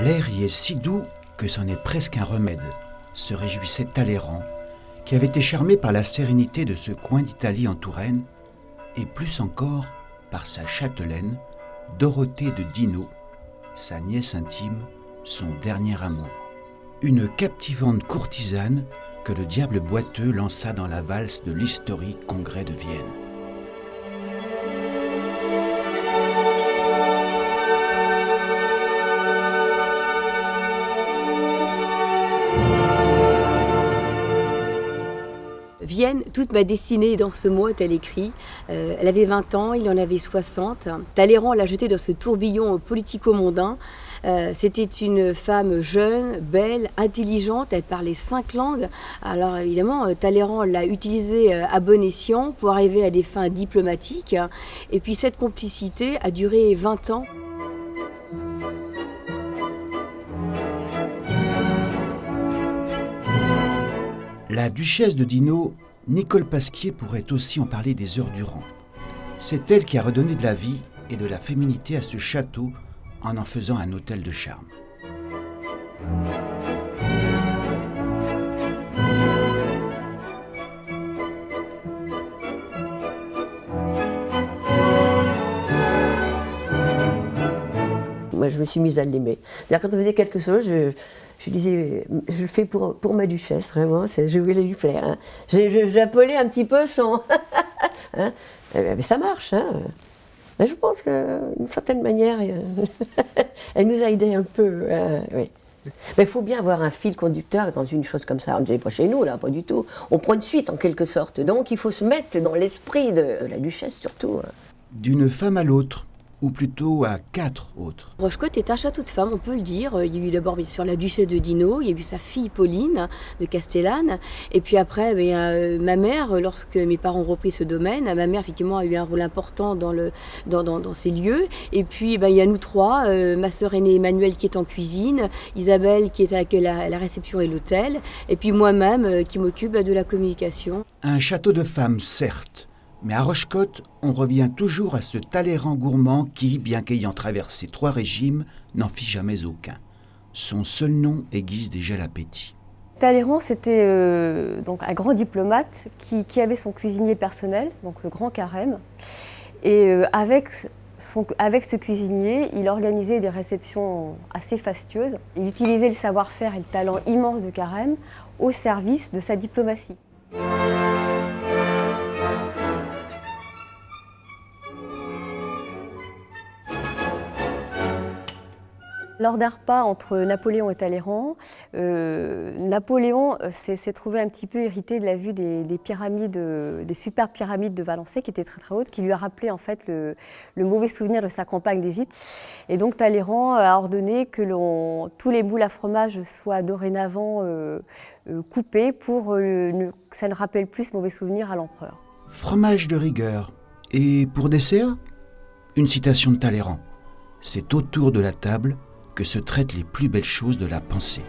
L'air y est si doux que c'en est presque un remède, se réjouissait Talleyrand, qui avait été charmé par la sérénité de ce coin d'Italie en Touraine, et plus encore par sa châtelaine, Dorothée de Dino, sa nièce intime, son dernier amour. Une captivante courtisane que le diable boiteux lança dans la valse de l'historique congrès de Vienne. Vienne, toute ma destinée est dans ce mot, a-t-elle écrit. Elle avait 20 ans, il en avait 60. Talleyrand l'a jetée dans ce tourbillon politico-mondain. C'était une femme jeune, belle, intelligente, elle parlait 5 langues. Alors évidemment, Talleyrand l'a utilisée à bon escient pour arriver à des fins diplomatiques. Et puis cette complicité a duré 20 ans. La duchesse de Dino, Nicole Pasquier pourrait aussi en parler des heures durant. C'est elle qui a redonné de la vie et de la féminité à ce château en faisant un hôtel de charme. Moi, je me suis mise à l'aimer. Quand on faisait quelque chose, je disais, je le fais pour ma duchesse, vraiment, je voulais lui plaire. Hein. J'appelais un petit peu son... hein. Mais ça marche. Hein. Mais je pense d'une certaine manière, elle nous a aidés un peu. Oui. Mais il faut bien avoir un fil conducteur dans une chose comme ça. On ne n'est pas chez nous, là, pas du tout. On prend une suite, en quelque sorte. Donc, il faut se mettre dans l'esprit de la duchesse, surtout. D'une femme à l'autre, ou plutôt à 4 autres. Rochecotte est un château de femmes, on peut le dire. Il y a eu d'abord bien sûr la duchesse de Dino, il y a eu sa fille Pauline de Castellane, et puis après ma mère, lorsque mes parents ont repris ce domaine, ma mère effectivement a eu un rôle important dans ces lieux, et puis il y a nous trois, ma sœur aînée Emmanuelle qui est en cuisine, Isabelle qui est à la réception et l'hôtel, et puis moi-même qui m'occupe de la communication. Un château de femmes, certes, mais à Rochecotte, on revient toujours à ce Talleyrand gourmand qui, bien qu'ayant traversé 3 régimes, n'en fit jamais aucun. Son seul nom aiguise déjà l'appétit. Talleyrand, c'était donc un grand diplomate qui avait son cuisinier personnel, donc le Grand Carême. Et avec ce cuisinier, il organisait des réceptions assez fastueuses. Il utilisait le savoir-faire et le talent immense de Carême au service de sa diplomatie. Lors d'un repas entre Napoléon et Talleyrand, Napoléon s'est trouvé un petit peu irrité de la vue des pyramides, des superbes pyramides de Valençay qui étaient très très hautes, qui lui a rappelé en fait le mauvais souvenir de sa campagne d'Égypte. Et donc Talleyrand a ordonné que tous les moules à fromage soient dorénavant coupés pour que ça ne rappelle plus ce mauvais souvenir à l'empereur. Fromage de rigueur. Et pour dessert, une citation de Talleyrand. C'est autour de la table que se traitent les plus belles choses de la pensée.